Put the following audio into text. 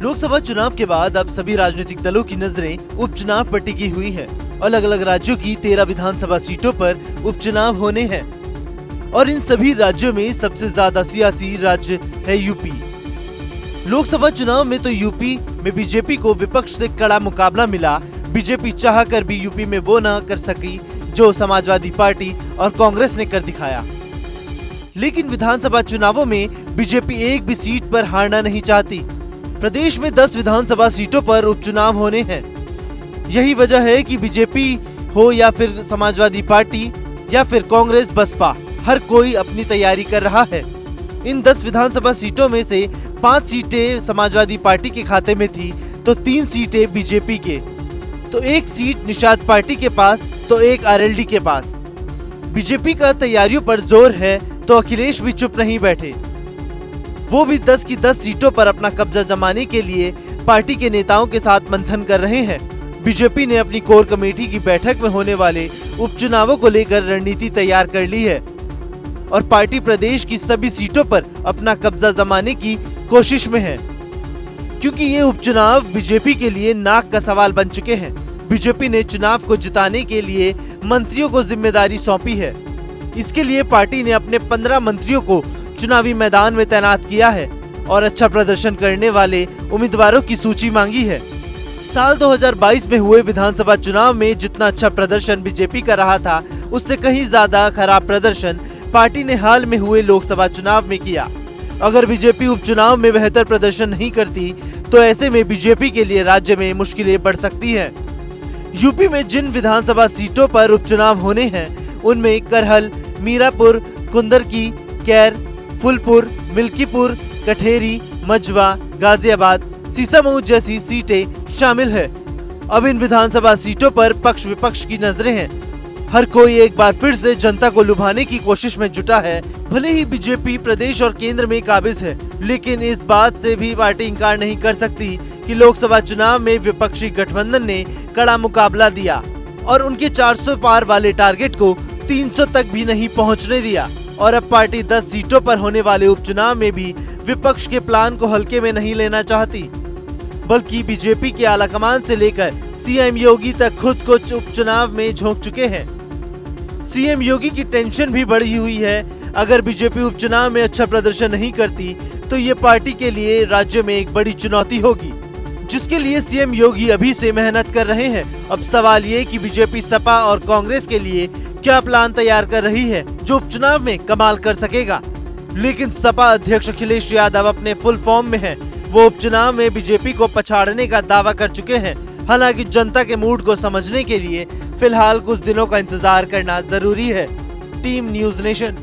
लोकसभा चुनाव के बाद अब सभी राजनीतिक दलों की नजरें उपचुनाव पर टिकी हुई है। अलग अलग राज्यों की 13 विधानसभा सीटों पर उपचुनाव होने हैं और इन सभी राज्यों में सबसे ज्यादा सियासी राज्य है यूपी। लोकसभा चुनाव में तो यूपी में बीजेपी को विपक्ष से कड़ा मुकाबला मिला। बीजेपी चाहकर भी यूपी में वो न कर सकी जो समाजवादी पार्टी और कांग्रेस ने कर दिखाया। लेकिन विधानसभा चुनावों में बीजेपी एक भी सीट पर हारना नहीं चाहती। प्रदेश में 10 विधानसभा सीटों पर उपचुनाव होने हैं। यही वजह है कि बीजेपी हो या फिर समाजवादी पार्टी या फिर कांग्रेस बसपा, हर कोई अपनी तैयारी कर रहा है। इन 10 विधानसभा सीटों में से 5 सीटें समाजवादी पार्टी के खाते में थी तो 3 सीटें बीजेपी के, तो 1 सीट निषाद पार्टी के पास तो 1 आरएलडी के पास। बीजेपी का तैयारियों पर जोर है तो अखिलेश भी चुप नहीं बैठे। वो भी 10 की 10 सीटों पर अपना कब्जा जमाने के लिए पार्टी के नेताओं के साथ मंथन कर रहे हैं। बीजेपी ने अपनी कोर कमेटी की बैठक में होने वाले उपचुनावों को लेकर रणनीति तैयार कर ली है और पार्टी प्रदेश की सभी सीटों पर अपना कब्जा जमाने की कोशिश में है, क्योंकि ये उपचुनाव बीजेपी के लिए नाक का सवाल बन चुके हैं। बीजेपी ने चुनाव को जिताने के लिए मंत्रियों को जिम्मेदारी सौंपी है। इसके लिए पार्टी ने अपने 15 मंत्रियों को चुनावी मैदान में तैनात किया है और अच्छा प्रदर्शन करने वाले उम्मीदवारों की सूची मांगी है। साल 2022 में हुए विधानसभा चुनाव में जितना अच्छा प्रदर्शन बीजेपी का रहा था, उससे कहीं ज्यादा खराब प्रदर्शन पार्टी ने हाल में हुए लोकसभा चुनाव में किया। अगर बीजेपी उपचुनाव में बेहतर प्रदर्शन नहीं करती तो ऐसे में बीजेपी के लिए राज्य में मुश्किलें बढ़ सकती हैं। यूपी में जिन विधानसभा सीटों पर उपचुनाव होने हैं उनमें करहल, मीरापुर, कुंदरकी, कैर, फूलपुर, मिल्कीपुर, कठेरी, मजवा, गाजियाबाद, सीसामऊ जैसी सीटें शामिल है। अब इन विधानसभा सीटों पर पक्ष विपक्ष की नजरें हैं। हर कोई एक बार फिर से जनता को लुभाने की कोशिश में जुटा है। भले ही बीजेपी प्रदेश और केंद्र में काबिज है, लेकिन इस बात से भी पार्टी इंकार नहीं कर सकती कि लोकसभा चुनाव में विपक्षी गठबंधन ने कड़ा मुकाबला दिया और उनके 400 पार वाले टारगेट को 300 तक भी नहीं पहुंचने दिया। और अब पार्टी 10 सीटों पर होने वाले उपचुनाव में भी विपक्ष के प्लान को हल्के में नहीं लेना चाहती, बल्कि बीजेपी के आलाकमान से लेकर सीएम योगी तक खुद को उपचुनाव में झोंक चुके हैं। सीएम योगी की टेंशन भी बढ़ी हुई है। अगर बीजेपी उपचुनाव में अच्छा प्रदर्शन नहीं करती तो ये पार्टी के लिए राज्य में एक बड़ी चुनौती होगी, जिसके लिए सीएम योगी अभी से मेहनत कर रहे हैं। अब सवाल ये कि बीजेपी सपा और कांग्रेस के लिए क्या प्लान तैयार कर रही है जो उपचुनाव में कमाल कर सकेगा। लेकिन सपा अध्यक्ष अखिलेश यादव अपने फुल फॉर्म में हैं। वो उपचुनाव में बीजेपी को पछाड़ने का दावा कर चुके हैं। हालांकि जनता के मूड को समझने के लिए फिलहाल कुछ दिनों का इंतजार करना जरूरी है। Team news nation.